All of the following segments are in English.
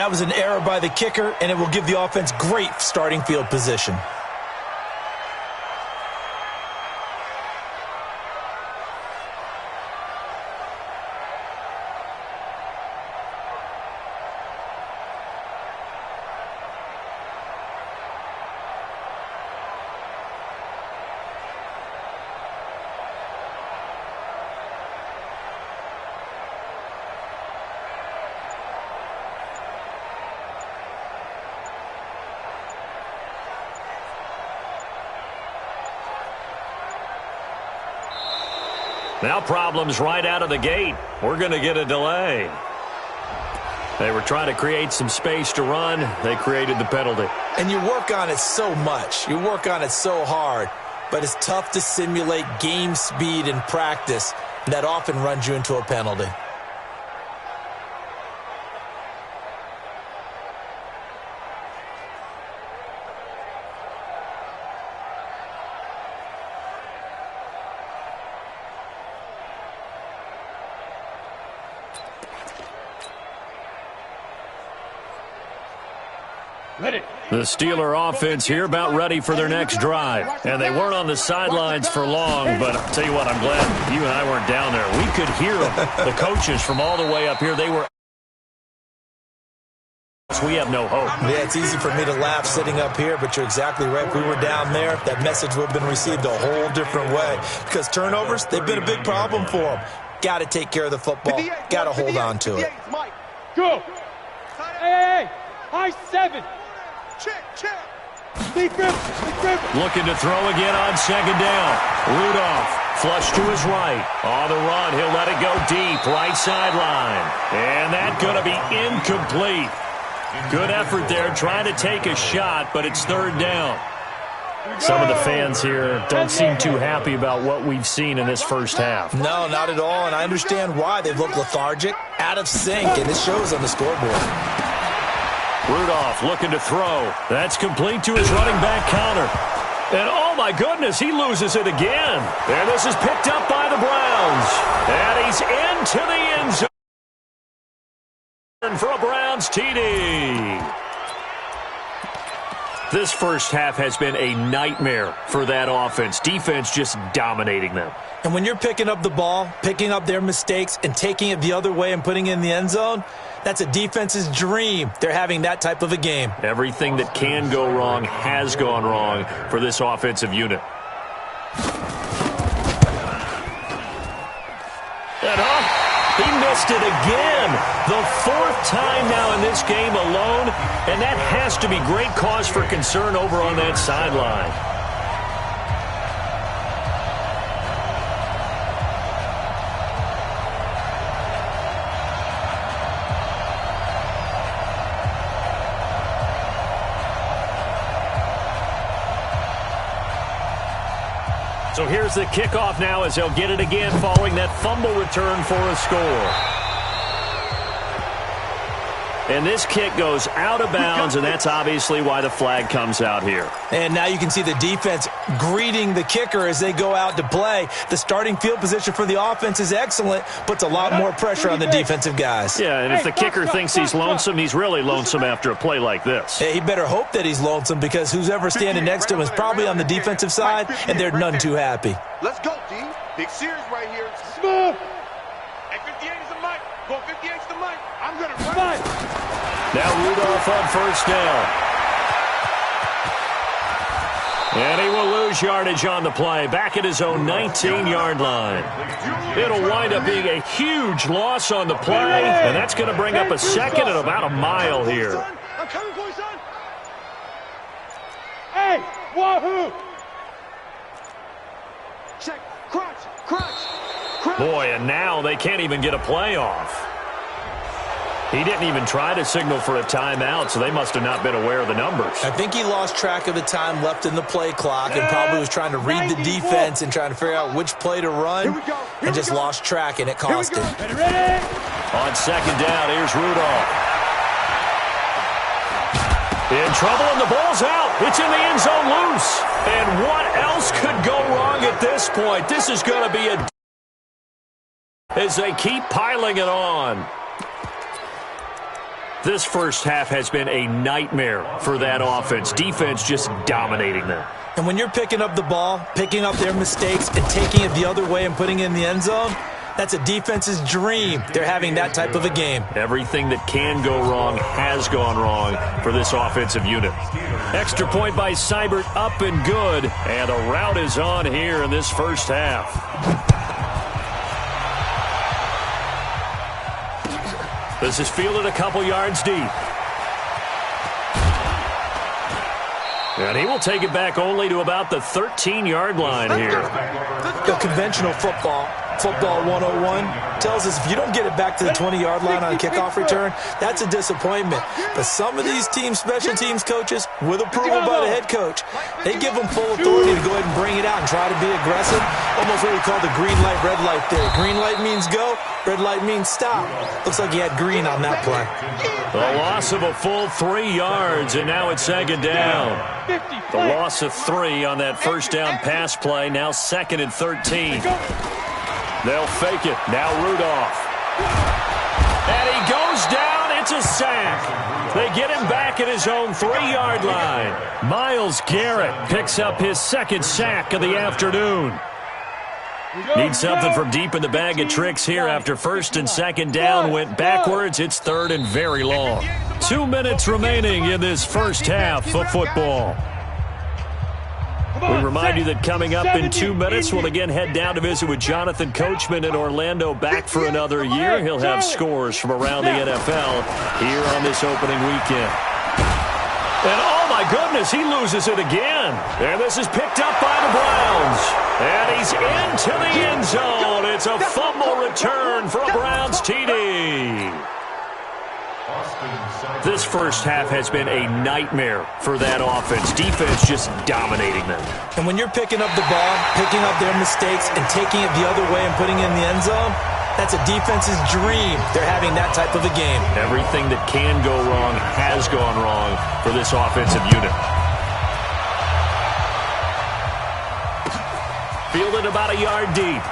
that was an error by the kicker, and it will give the offense great starting field position. Now problems right out of the gate. We're going to get a delay. They were trying to create some space to run. They created the penalty. And you work on it so much. You work on it so hard. But it's tough to simulate game speed in practice. And that often runs you into a penalty. The Steeler offense here about ready for their next drive. And they weren't on the sidelines for long, but I'll tell you what, I'm glad you and I weren't down there. We could hear them, the coaches from all the way up here. They were... We have no hope. Yeah, it's easy for me to laugh sitting up here, but you're exactly right. If we were down there, that message would have been received a whole different way. Because turnovers, they've been a big problem for them. Got to take care of the football. Got to hold on to it. Go. Hey, high 7. Check. Looking to throw again on second down. Rudolph, flush to his right. On the run, he'll let it go deep, right sideline. And that's going to be incomplete. Good effort there, trying to take a shot, but it's third down. Some of the fans here don't seem too happy about what we've seen in this first half. No, not at all, and I understand why. They've looked lethargic, out of sync, and it shows on the scoreboard. Rudolph looking to throw. That's complete to his running back counter. And oh my goodness, he loses it again. And this is picked up by the Browns. And he's into the end zone for a Browns TD. This first half has been a nightmare for that offense. Defense just dominating them. And when you're picking up the ball, picking up their mistakes, and taking it the other way and putting it in the end zone, that's a defense's dream. They're having that type of a game. Everything that can go wrong has gone wrong for this offensive unit. And he missed it again. The fourth time now in this game alone, and that has to be great cause for concern over on that sideline. So here's the kickoff now as they'll get it again following that fumble return for a score. And this kick goes out of bounds, and that's obviously why the flag comes out here. And now you can see the defense greeting the kicker as they go out to play. The starting field position for the offense is excellent, puts a lot more pressure on the defensive guys. Yeah, and if the kicker thinks he's lonesome, he's really lonesome after a play like this. Hey, he better hope that he's lonesome, because who's ever standing next to him is probably on the defensive side, and they're none too happy. Let's go, D. Big series right here. Smooth. Hey, 58 is the mic. Go 58 is the mic. I'm going to run. Now Rudolph on first down. And he will lose yardage on the play, back at his own 19-yard line. It'll wind up being a huge loss on the play, and that's going to bring up a second at about a mile here. I'm coming for you, son. Hey, wahoo! Check. Crunch. Boy, and now they can't even get a play off. He didn't even try to signal for a timeout, so they must have not been aware of the numbers. I think he lost track of the time left in the play clock and probably was trying to read the defense and trying to figure out which play to run and just lost track, and it cost him. Ready? On second down, here's Rudolph. In trouble, and the ball's out. It's in the end zone loose. And what else could go wrong at this point? This is going to be a... as they keep piling it on. This first half has been a nightmare for that offense. Defense just dominating them. And when you're picking up the ball, picking up their mistakes, and taking it the other way and putting it in the end zone, that's a defense's dream. They're having that type of a game. Everything that can go wrong has gone wrong for this offensive unit. Extra point by Seibert, up and good. And a rout is on here in this first half. This is fielded a couple yards deep. And he will take it back only to about the 13-yard line here. The conventional football 101, tells us if you don't get it back to the 20-yard line on a kickoff return, that's a disappointment. But some of these special teams coaches, with approval by the head coach, they give them full authority to go ahead and bring it out and try to be aggressive. Almost what we call the green light, red light theory. Green light means go, red light means stop. Looks like he had green on that play. The loss of a full 3 yards, and now it's second down. The loss of 3 on that first down pass play, now 2nd and 13. They'll fake it. Now Rudolph. And he goes down. It's a sack. They get him back at his own 3-yard line. Myles Garrett picks up his 2nd sack of the afternoon. Need something from deep in the bag of tricks here after 1st and 2nd down went backwards. It's 3rd and very long. 2 minutes remaining in this first half of football. We remind you that coming up in 2 minutes, we'll again head down to visit with Jonathan Coachman in Orlando, back for another year. He'll have scores from around the NFL here on this opening weekend. And oh my goodness, he loses it again. And this is picked up by the Browns. And he's into the end zone. It's a fumble return for a Browns TD. This first half has been a nightmare for that offense. Defense just dominating them. And when you're picking up the ball, picking up their mistakes, and taking it the other way and putting it in the end zone, that's a defense's dream. They're having that type of a game. Everything that can go wrong has gone wrong for this offensive unit. Fielded about a yard deep.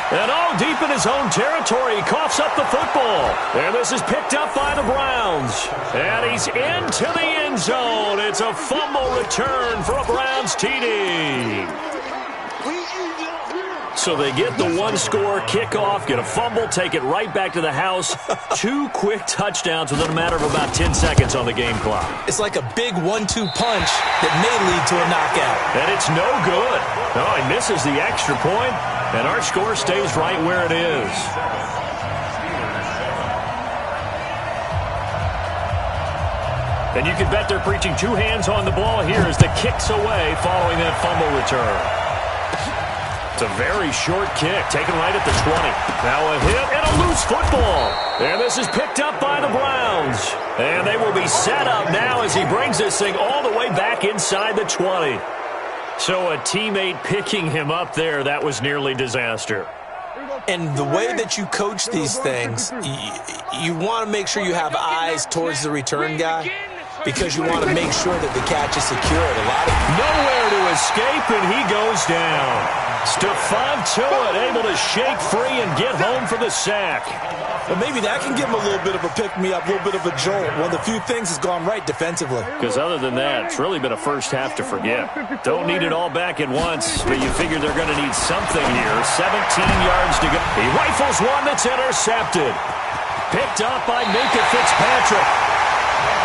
And deep in his own territory, he coughs up the football. And this is picked up by the Browns. And he's into the end zone. It's a fumble return for a Browns TD. So they get the one-score kickoff, get a fumble, take it right back to the house. 2 quick touchdowns within a matter of about 10 seconds on the game clock. It's like a big 1-2 punch that may lead to a knockout. And it's no good. He misses the extra point, and our score stays right where it is. And you can bet they're preaching 2 hands on the ball here as the kick's away following that fumble return. It's a very short kick, taken right at the 20. Now a hit and a loose football. And this is picked up by the Browns. And they will be set up now as he brings this thing all the way back inside the 20. So a teammate picking him up there, that was nearly disaster. And the way that you coach these things, you want to make sure you have eyes towards the return guy, because you want to make sure that the catch is secured. Nowhere to escape, and he goes down. Stephon Tuitt able to shake free and get home for the sack. Well, maybe that can give him a little bit of a pick-me-up, a little bit of a jolt. One of the few things has gone right defensively. Because other than that, it's really been a first half to forget. Don't need it all back at once, but you figure they're going to need something here. 17 yards to go. He rifles one that's intercepted. Picked up by Minkah Fitzpatrick.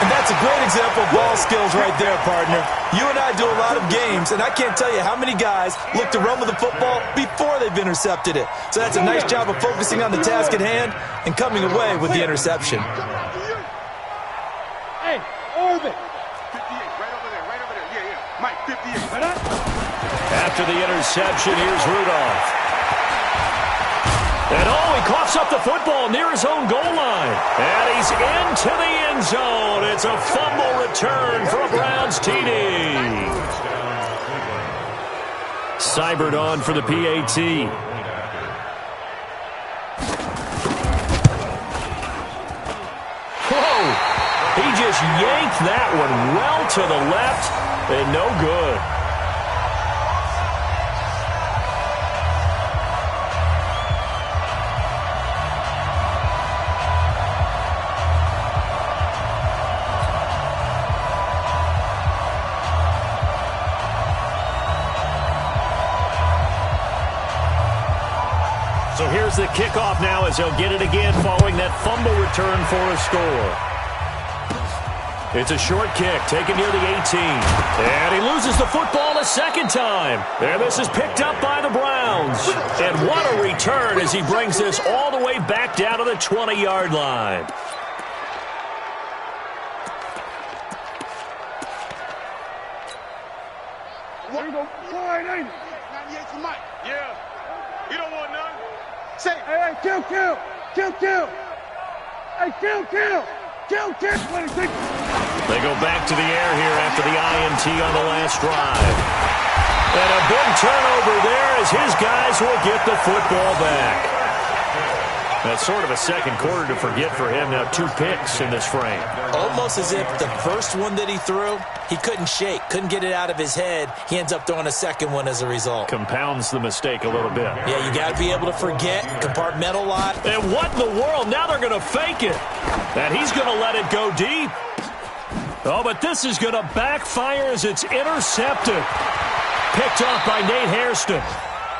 And that's a great example of ball skills right there, partner. You and I do a lot of games, and I can't tell you how many guys look to run with the football before they've intercepted it. So that's a nice job of focusing on the task at hand and coming away with the interception. Hey, Orbit. 58, right over there. Yeah. Mike, 58. After the interception, here's Rudolph. And he coughs up the football near his own goal line. And he's into the end zone. It's a fumble return for a Browns TD. Seibert on for the PAT. Whoa! He just yanked that one well to the left, and no good. has the kickoff now as he'll get it again following that fumble return for a score. It's a short kick taken near the 18. And he loses the football a second time. And this is picked up by the Browns. And what a return as he brings this all the way back down to the 20-yard line. There you go. Wide 80. 98 for Mike. Yeah. You don't want none. Say, hey, kill. Hey, kill. 26. They go back to the air here after the INT on the last drive. And a big turnover there as his guys will get the football back. That's sort of a second quarter to forget for him. Now 2 picks in this frame. Almost as if the first one that he threw, he couldn't shake, couldn't get it out of his head. He ends up throwing a second one as a result. Compounds the mistake a little bit. Yeah, you got to be able to forget, compartmentalize. And what in the world? Now they're going to fake it. And he's going to let it go deep. Oh, but this is going to backfire as it's intercepted. Picked off by Nate Hairston.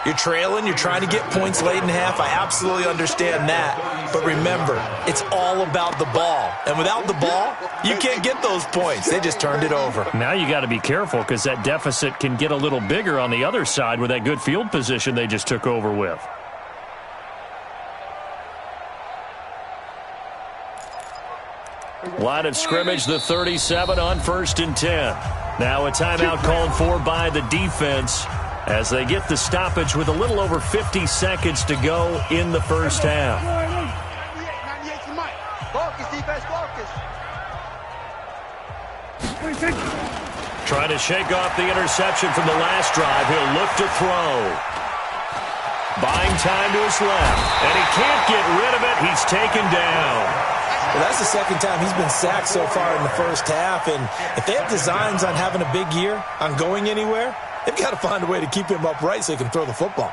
You're trailing, you're trying to get points late in half. I absolutely understand that. But remember, it's all about the ball. And without the ball, you can't get those points. They just turned it over. Now you got to be careful because that deficit can get a little bigger on the other side with that good field position they just took over with. Line of scrimmage, the 37 on 1st and 10. Now a timeout called for by the defense as they get the stoppage with a little over 50 seconds to go in the first half. 98 for Mike. Focus, defense, focus. Trying to shake off the interception from the last drive. He'll look to throw. Buying time to his left. And he can't get rid of it. He's taken down. Well, that's the second time he's been sacked so far in the first half. And if they have designs on having a big year, on going anywhere, they've got to find a way to keep him upright so he can throw the football.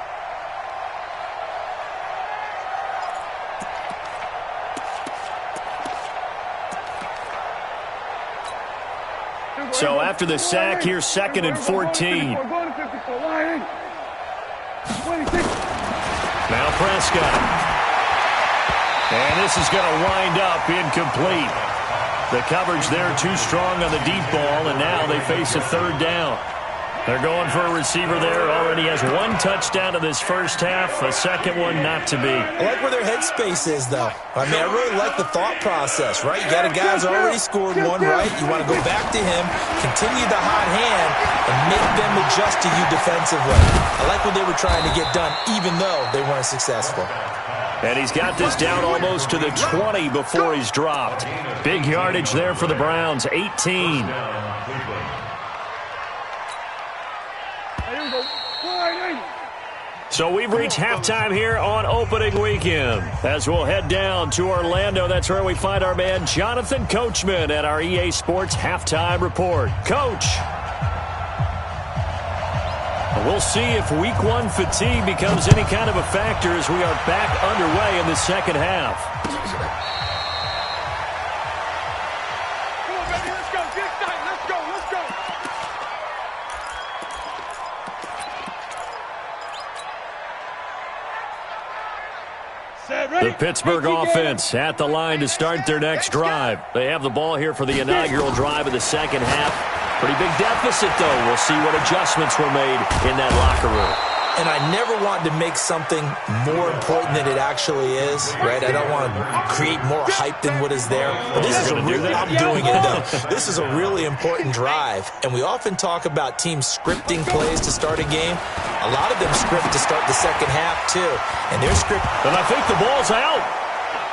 So after the sack, here's 2nd and 14. Now Prescott. And this is going to wind up incomplete. The coverage there too strong on the deep ball, and now they face a 3rd down. They're going for a receiver there. Already has 1 touchdown in this first half. A second one not to be. I like where their headspace is, though. I mean, I really like the thought process, right? You got a guy who's already scored one, right? You want to go back to him, continue the hot hand, and make them adjust to you defensively. I like what they were trying to get done, even though they weren't successful. And he's got this down almost to the 20 before he's dropped. Big yardage there for the Browns, 18. So we've reached halftime here on opening weekend. As we'll head down to Orlando, that's where we find our man Jonathan Coachman at our EA Sports Halftime Report. Coach. We'll see if Week 1 fatigue becomes any kind of a factor as we are back underway in the second half. Come on, baby, let's go. Get excited. Let's go. The Pittsburgh offense at the line to start their next drive. They have the ball here for the inaugural drive of the second half. Pretty big deficit, though. We'll see what adjustments were made in that locker room. And I never want to make something more important than it actually is, right? I don't want to create more hype than what is there. But this is a really, I'm doing it, though. This is a really important drive. And we often talk about teams scripting plays to start a game. A lot of them script to start the second half, too. And their script... And I think the ball's out.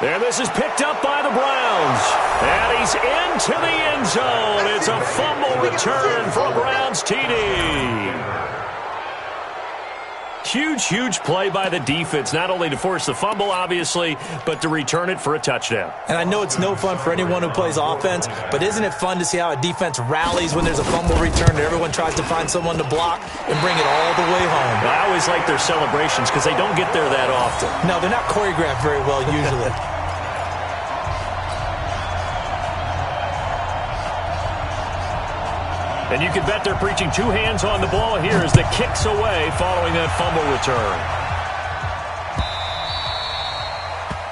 And this is picked up by the Browns. And he's into the end zone. It's a fumble return for a Browns TD. Huge play by the defense, not only to force the fumble, obviously, but to return it for a touchdown. And I know it's no fun for anyone who plays offense, but isn't it fun to see how a defense rallies when there's a fumble return and everyone tries to find someone to block and bring it all the way home? I always like their celebrations because they don't get there that often. No, they're not choreographed very well usually. And you can bet they're preaching 2 hands on the ball here as the kick's away following that fumble return.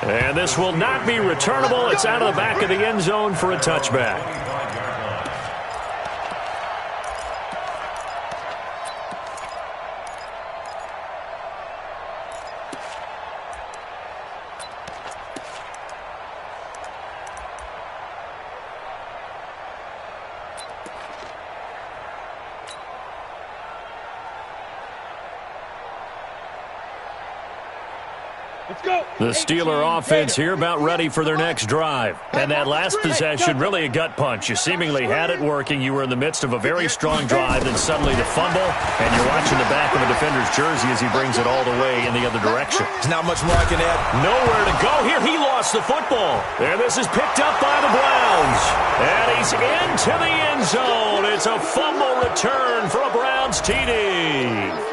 And this will not be returnable. It's out of the back of the end zone for a touchback. The Steeler offense here about ready for their next drive. And that last possession, really a gut punch. You seemingly had it working. You were in the midst of a very strong drive, then suddenly the fumble, and you're watching the back of a defender's jersey as he brings it all the way in the other direction. There's not much more I can add. Nowhere to go here. He lost the football. And this is picked up by the Browns. And he's into the end zone. It's a fumble return for a Browns TD.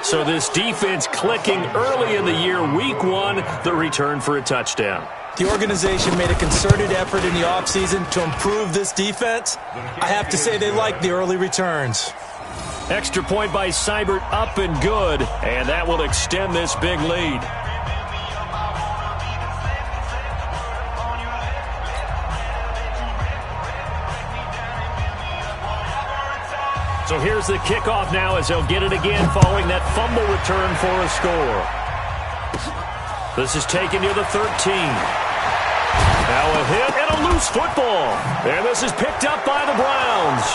So this defense clicking early in the year, week one, the return for a touchdown. The organization made a concerted effort in the offseason to improve this defense. I have to say they like the early returns. Extra point by Seibert, up and good, and that will extend this big lead. So here's the kickoff now as they'll get it again following that fumble return for a score. This is taken near the 13. Now a hit and a loose football. And this is picked up by the Browns.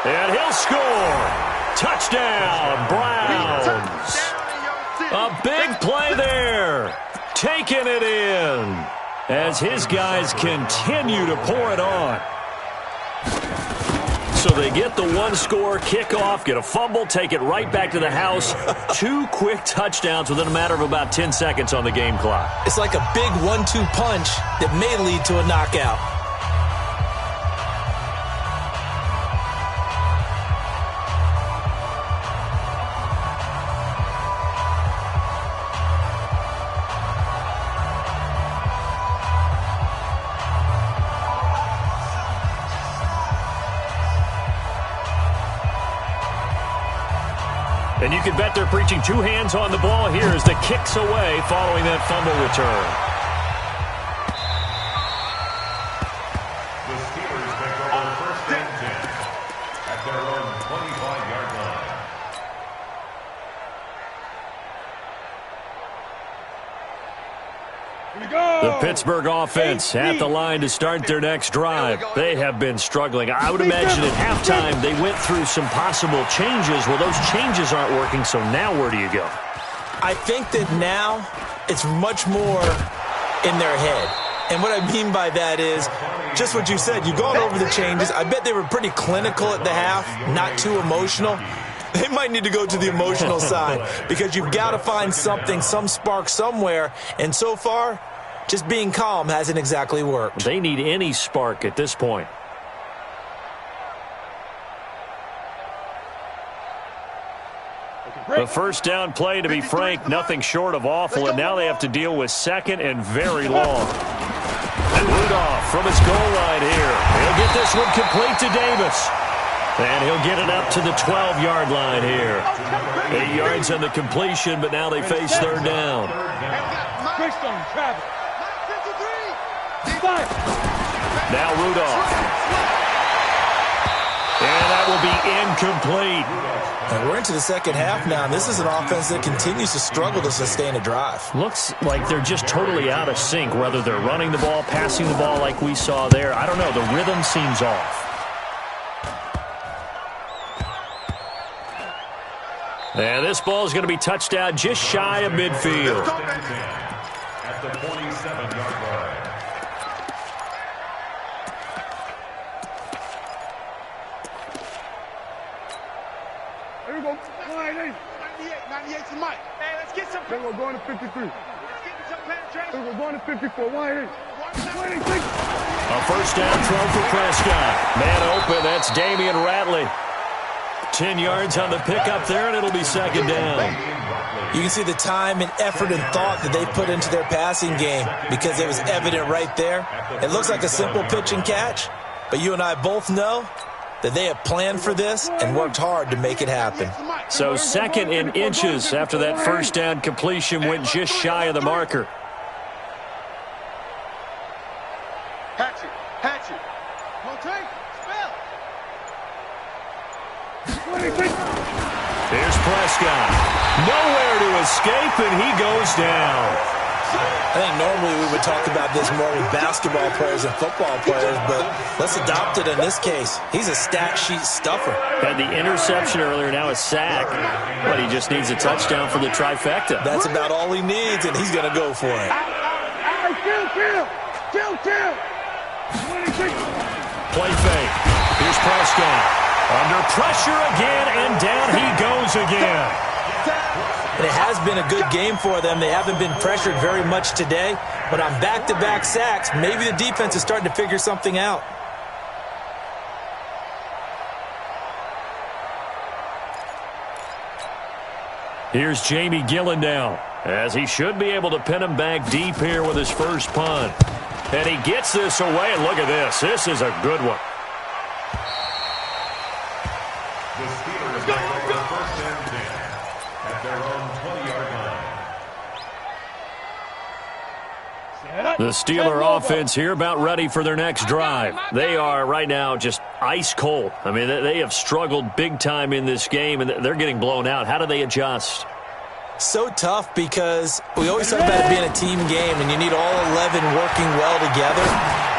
And he'll score. Touchdown, Browns. A big play there. Taking it in as his guys continue to pour it on. So they get the one-score kickoff, get a fumble, take it right back to the house. 2 quick touchdowns within a matter of about 10 seconds on the game clock. It's like a big 1-2 punch that may lead to a knockout. And you can bet they're preaching 2 hands on the ball here as the kick's away following that fumble return. The Steelers take over first and 10 at their own 25-yard line. The Pittsburgh offense at the line to start their next drive. They have been struggling. I would imagine at halftime they went through some possible changes. Well, those changes aren't working, so now where do you go? I think that now it's much more in their head. And what I mean by that is just what you said. You've gone over the changes. I bet they were pretty clinical at the half, not too emotional. They might need to go to the emotional side because you've got to find something, some spark somewhere. And so far, just being calm hasn't exactly worked. They need any spark at this point. The first down play, to be frank, nothing short of awful, and now they have to deal with second and very long. And Rudolph from his goal line here. He'll get this one complete to Davis. And he'll get it up to the 12-yard line here. 8 yards on the completion, but now they face third down. Now Rudolph. And that will be incomplete. And we're into the second half now. This is an offense that continues to struggle to sustain a drive. Looks like they're just totally out of sync, whether they're running the ball, passing the ball like we saw there. I don't know. The rhythm seems off. And this ball is going to be touched down just shy of midfield. At the 27-yard line. Here we go. 98. 98 to Mike. Hey, let's get some. Then we're going to 53. Let's get some penetration. Then we're going to 54. 188. 186. A first down throw for Prescott. Man open, that's Damian Ratley. 10 yards on the pickup there, and it'll be second down. You can see the time and effort and thought that they put into their passing game because it was evident right there. It looks like a simple pitch and catch, but you and I both know that they have planned for this and worked hard to make it happen. So 2nd and inches after that first down completion went just shy of the marker. Hatchet. Rotate. Spell. Here's Prescott. Nowhere to escape, and he goes down. I think normally we would talk about this more with basketball players and football players, but let's adopt it in this case. He's a stat sheet stuffer. Had the interception earlier, now a sack. But he just needs a touchdown for the trifecta. That's about all he needs, and he's going to go for it. Kill. Play fake. Here's Prescott. Under pressure again, and down he goes again. And it has been a good game for them. They haven't been pressured very much today, but on back-to-back sacks, maybe the defense is starting to figure something out. Here's Jamie Gillen as he should be able to pin him back deep here with his first punt. And he gets this away, and look at this. This is a good one. The Steelers go for 1st and 10 at their own 20-yard line. The Steeler offense here about ready for their next drive. They are right now just ice cold. I mean, they have struggled big time in this game, and they're getting blown out. How do they adjust? So tough because we always talk about it being a team game, and you need all 11 working well together.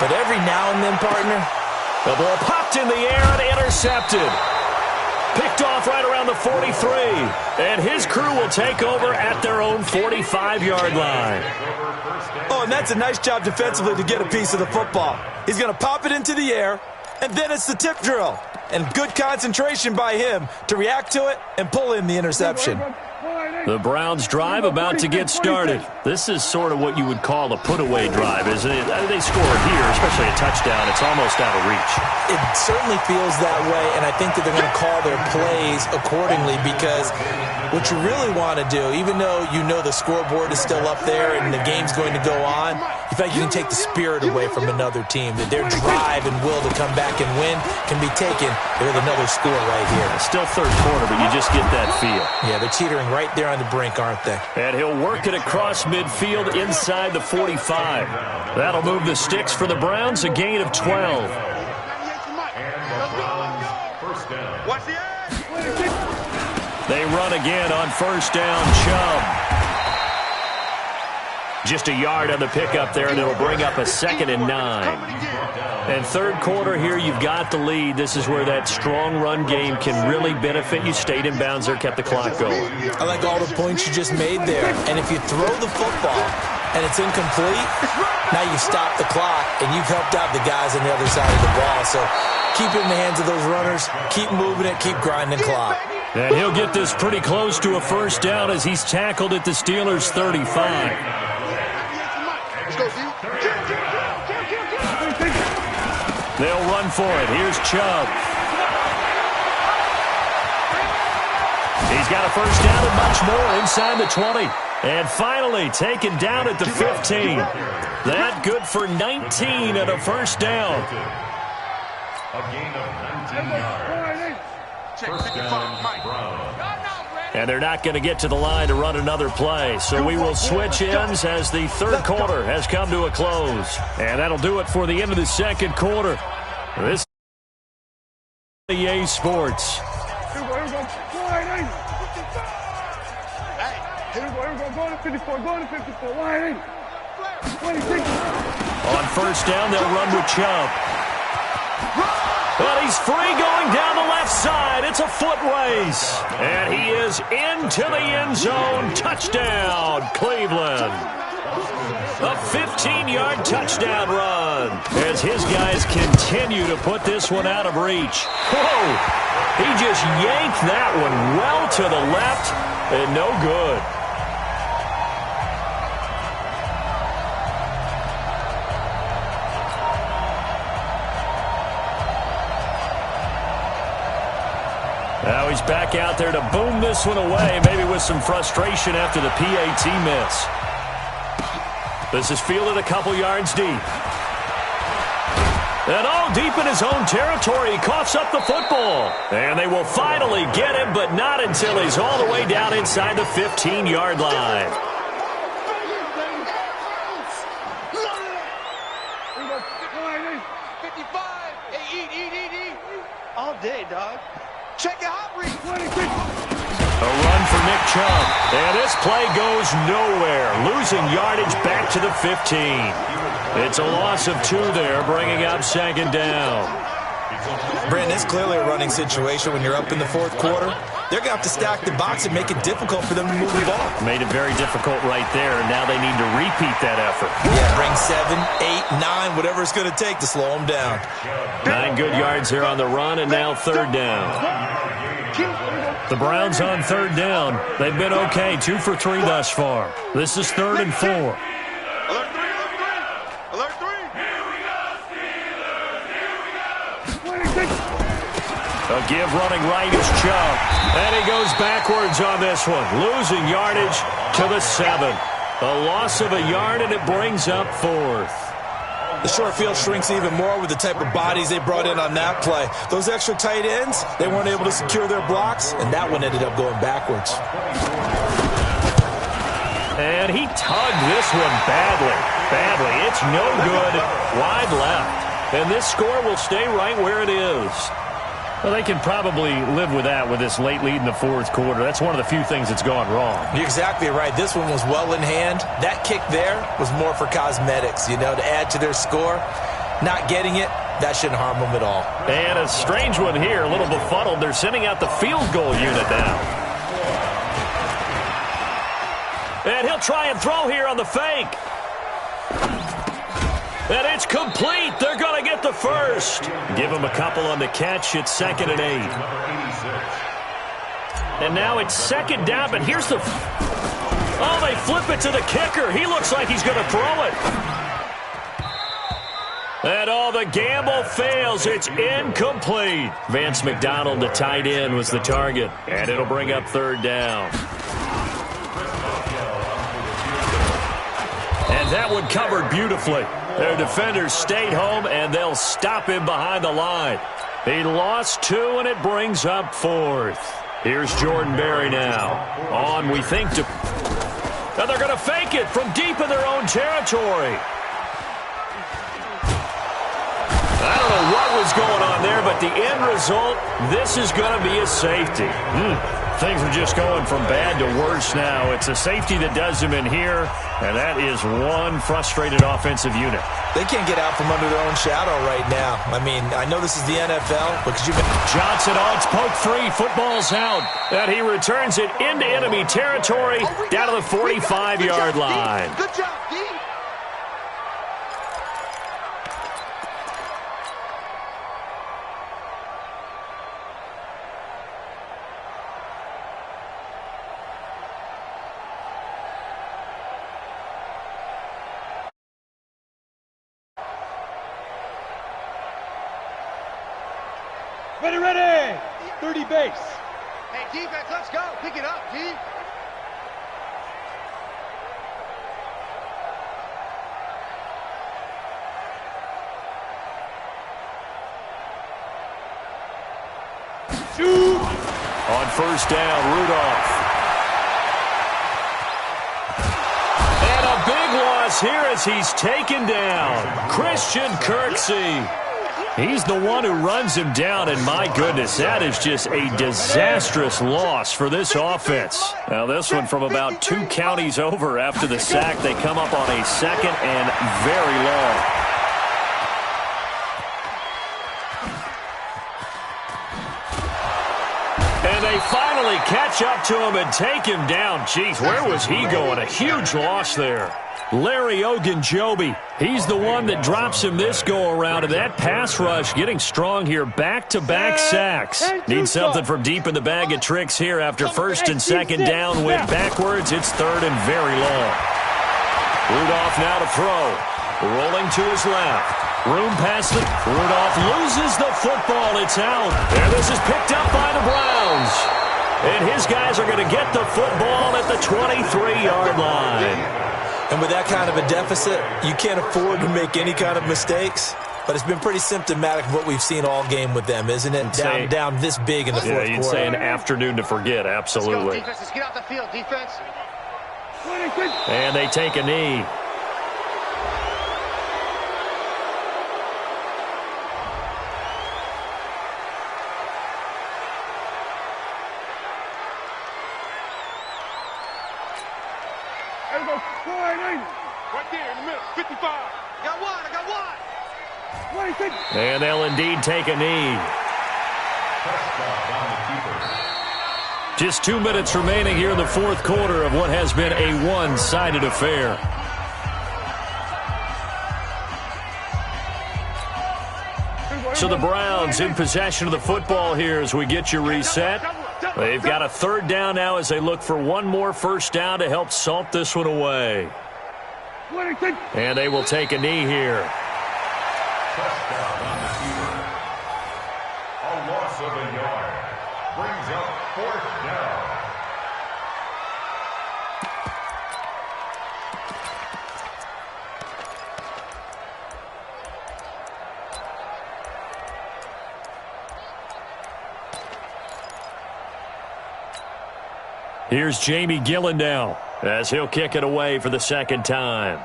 But every now and then, partner, the ball popped in the air and intercepted. Picked off right around the 43. And his crew will take over at their own 45-yard line. Oh, and that's a nice job defensively to get a piece of the football. He's going to pop it into the air, and then it's the tip drill. And good concentration by him to react to it and pull in the interception. The Browns drive about to get started. This is sort of what you would call a put-away drive, isn't it? They score here, especially a touchdown. It's almost out of reach. It certainly feels that way, and I think that they're going to call their plays accordingly because what you really want to do, even though you know the scoreboard is still up there and the game's going to go on, in fact, you can take the spirit away from another team, that their drive and will to come back and win can be taken with another score right here. It's still third quarter, but you just get that feel. Yeah, they're teetering right there on the brink, aren't they? And he'll work it across midfield inside the 45. That'll move the sticks for the Browns, a gain of 12. Watch the edge. They run again on first down. Chubb. Just a yard on the pickup there, and it'll bring up a 2nd and 9. And third quarter here, you've got the lead. This is where that strong run game can really benefit you. Stayed in bounds there, kept the clock going. I like all the points you just made there. And if you throw the football and it's incomplete, now you've stopped the clock and you've helped out the guys on the other side of the ball. So keep it in the hands of those runners. Keep moving it. Keep grinding clock. And he'll get this pretty close to a first down as he's tackled at the Steelers' 35. They'll run for it. Here's Chubb. He's got a first down and much more inside the 20. And finally taken down at the 15. That good for 19 at a first down. A gain of 19 yards. First down, Browns. And they're not going to get to the line to run another play. So we will switch ends as the third quarter has come to a close. And that'll do it for the end of the second quarter. This is EA Sports. Here we go. Go to 54. Go to 54. Wide 26. On first down, they'll run with Chubb. But he's free going down the left side. It's a foot race. And he is into the end zone. Touchdown, Cleveland. A 15-yard touchdown run as his guys continue to put this one out of reach. Whoa! He just yanked that one well to the left and no good. Now he's back out there to boom this one away, maybe with some frustration after the PAT miss. This is fielded a couple yards deep. And all deep in his own territory, he coughs up the football. And they will finally get him, but not until he's all the way down inside the 15-yard line. All day, dog. Check it out, Reed. A run for Nick Chubb. And this play goes nowhere. Losing yardage back to the 15. It's a loss of 2 there, bringing up second down. Brandon, it's clearly a running situation when you're up in the fourth quarter. They're going to have to stack the box and make it difficult for them to move the ball. Made it very difficult right there, and now they need to repeat that effort. Yeah, bring 7, 8, 9, whatever it's going to take to slow them down. 9 good yards here on the run, and now third down. The Browns on third down. They've been okay, 2 for 3 thus far. This is 3rd and 4. Alert 3, alert 3. Alert 3. Here we go, Steelers. Here we go. A give running right is Chubb. And he goes backwards on this one, losing yardage to the 7. A loss of a yard, and it brings up 4th. The short field shrinks even more with the type of bodies they brought in on that play. Those extra tight ends, they weren't able to secure their blocks, and that one ended up going backwards. And he tugged this one badly. It's no good. Wide left. And this score will stay right where it is. Well, they can probably live with that with this late lead in the fourth quarter. That's one of the few things that's gone wrong. You're exactly right. This one was well in hand. That kick there was more for cosmetics, to add to their score. Not getting it, that shouldn't harm them at all. And a strange one here, a little befuddled. They're sending out the field goal unit now. And he'll try and throw here on the fake. And it's complete. They're going to get the first. Give him a couple on the catch. It's 2nd and 8. And now it's 2nd down, but here's the... Oh, they flip it to the kicker. He looks like he's going to throw it. And the gamble fails. It's incomplete. Vance McDonald, the tight end, was the target. And it'll bring up 3rd down. And that one covered beautifully. Their defenders stayed home, and they'll stop him behind the line. He lost 2, and it brings up 4th. Here's Jordan Berry now. On, we think, to... Now they're going to fake it from deep in their own territory. I don't know what was going on there, but the end result, this is going to be a safety. Things are just going from bad to worse now. It's a safety that does them in here, and that is one frustrated offensive unit. They can't get out from under their own shadow right now. I mean, I know this is the NFL, but could you... Johnson, it's poke free. Football's out. And he returns it into enemy territory down to the 45-yard line. Good job, D. Ready! 30 base. Hey, defense, let's go. Pick it up, D. Shoot! On 1st down, Rudolph. And a big loss here as he's taken down. Christian Kirksey. He's the one who runs him down, and my goodness, that is just a disastrous loss for this offense. Now this one from about 2 counties over after the sack. They come up on a 2nd and very long. And they finally catch up to him and take him down. Jeez, where was he going? A huge loss there. Larry Ogunjobi, he's the one that drops him this go-around, and that pass rush getting strong here. Back-to-back sacks. Need something from deep in the bag of tricks here after 1st and 2nd down. Went backwards. It's 3rd and very long. Rudolph now to throw. Rolling to his left. Room past it. Rudolph loses the football. It's out. And this is picked up by the Browns. And his guys are going to get the football at the 23-yard line. And with that kind of a deficit, you can't afford to make any kind of mistakes. but it's been pretty symptomatic of what we've seen all game with them, isn't it? Down this big in the fourth quarter. Yeah, you'd say an afternoon to forget, absolutely. Let's go, defense. Let's get off the field, defense. And they take a knee. Right there in the middle, 55. I got one. And they'll indeed take a knee. Just 2 minutes remaining here in the fourth quarter of what has been a one-sided affair. So the Browns in possession of the football here as we get you reset. They've got a third down now as they look for one more first down to help salt this one away. And they will take a knee here. A loss of a yard. Brings up fourth down. Here's Jamie Gillen now as he'll kick it away for the second time.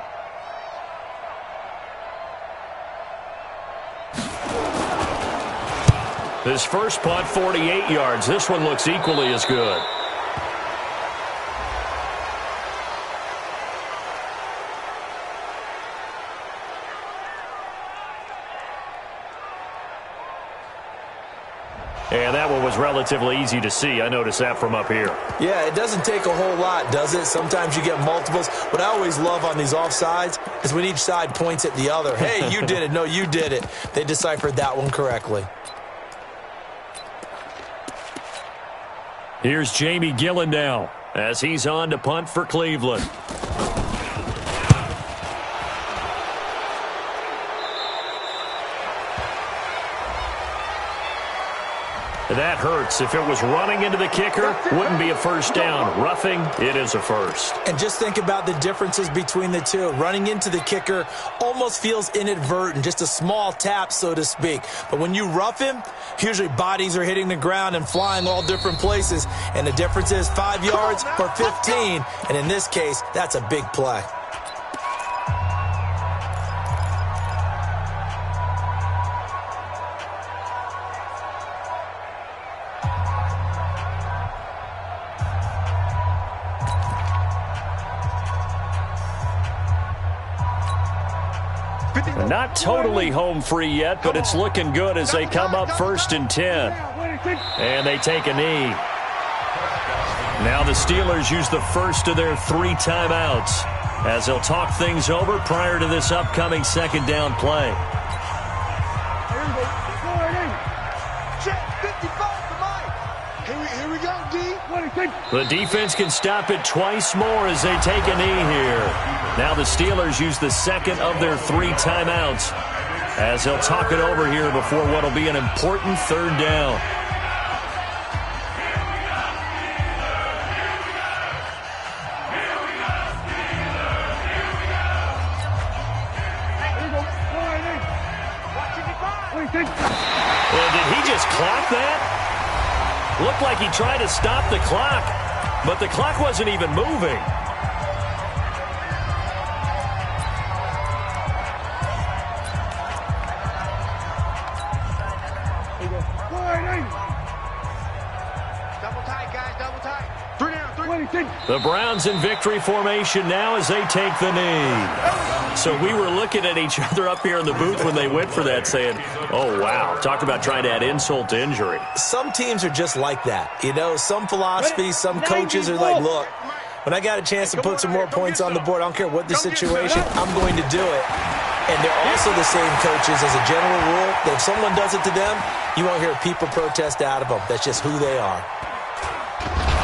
His first punt, 48 yards. This one looks equally as good. And that one was relatively easy to see. I noticed that from up here. Yeah, it doesn't take a whole lot, does it? Sometimes you get multiples. What I always love on these offsides is when each side points at the other. Hey, you did it. No, you did it. They deciphered that one correctly. Here's Jamie Gillen now as he's on to punt for Cleveland. That hurts. If it was running into the kicker, wouldn't be a first down. Roughing, it is a first. And just think about the differences between the two. Running into the kicker almost feels inadvertent, just a small tap, so to speak. But when you rough him, usually bodies are hitting the ground and flying all different places. And the difference is 5 yards or 15. And in this case, that's a big play. Not totally home free yet, but it's looking good as they come up 1st and 10. And they take a knee. Now the Steelers use the first of their 3 timeouts as they'll talk things over prior to this upcoming second down play. Here we go, D. The defense can stop it twice more as they take a knee here. Now the Steelers use the second of their 3 timeouts as they'll talk it over here before what will be an important third down. And did he just clock that? Looked like he tried to stop the clock, but the clock wasn't even moving. Double tight, guys, double tight. 3 down, 3. The Browns in victory formation now as they take the knee. So we were looking at each other up here in the booth when they went for that saying, oh, wow, talk about trying to add insult to injury. Some teams are just like that. You know, some philosophies, some coaches are like, look, when I got a chance to put some more points on the board, I don't care what the situation, I'm going to do it. And they're also the same coaches as a general rule that if someone does it to them, you won't hear people protest out of them. That's just who they are.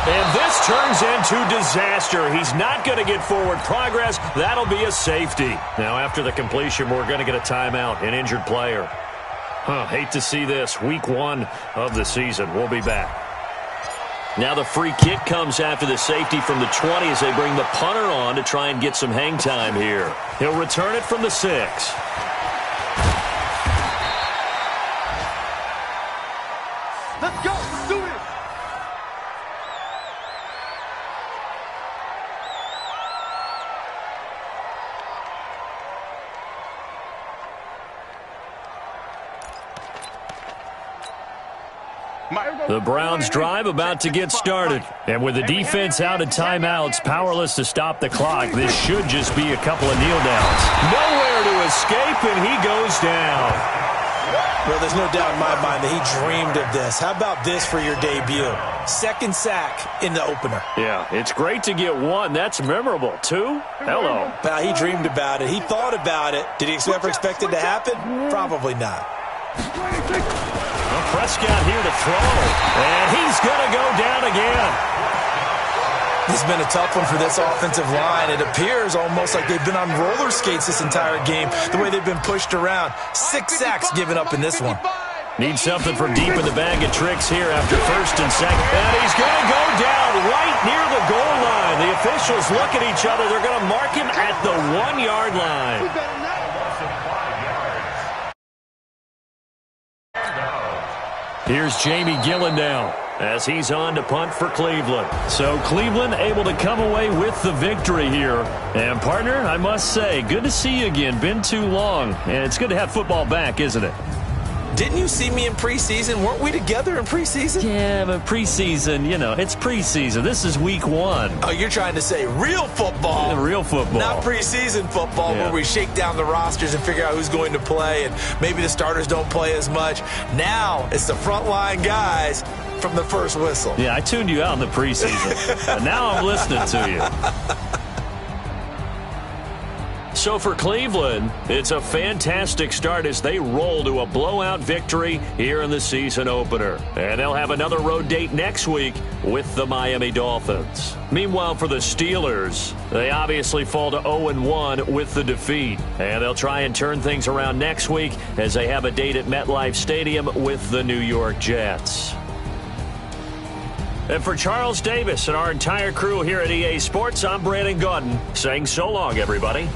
And this turns into disaster. He's not going to get forward progress. That'll be a safety. Now, after the completion, we're going to get a timeout, an injured player. Hate to see this. Week 1 of the season. We'll be back. Now the free kick comes after the safety from the 20 as they bring the punter on to try and get some hang time here. He'll return it from the 6. The Browns' drive about to get started. And with the defense out of timeouts, powerless to stop the clock, this should just be a couple of kneel downs. Nowhere to escape, and he goes down. Well, there's no doubt in my mind that he dreamed of this. How about this for your debut? Second sack in the opener. Yeah, it's great to get one. That's memorable. Two? Hello. Well, he dreamed about it. He thought about it. Did he ever expect it to happen? Probably not. Well, Prescott here to throw. And he's going to go down again. This has been a tough one for this offensive line. It appears almost like they've been on roller skates this entire game, the way they've been pushed around. 6 sacks given up in this one. Needs something from deep in the bag of tricks here after first and second. And he's going to go down right near the goal line. The officials look at each other. They're going to mark him at the 1-yard line. Here's Jamie Gillen now as he's on to punt for Cleveland. So Cleveland able to come away with the victory here. And partner, I must say, good to see you again. Been too long. And it's good to have football back, isn't it? Didn't you see me in preseason? Weren't we together in preseason? Yeah, but preseason, you know, it's preseason. This is week 1. Oh, you're trying to say real football. Real football. Not preseason football where we shake down the rosters and figure out who's going to play, and maybe the starters don't play as much. Now it's the frontline guys from the first whistle. Yeah, I tuned you out in the preseason. And now I'm listening to you. So for Cleveland, it's a fantastic start as they roll to a blowout victory here in the season opener. And they'll have another road date next week with the Miami Dolphins. Meanwhile, for the Steelers, they obviously fall to 0-1 with the defeat. And they'll try and turn things around next week as they have a date at MetLife Stadium with the New York Jets. And for Charles Davis and our entire crew here at EA Sports, I'm Brandon Gaudin saying so long, everybody.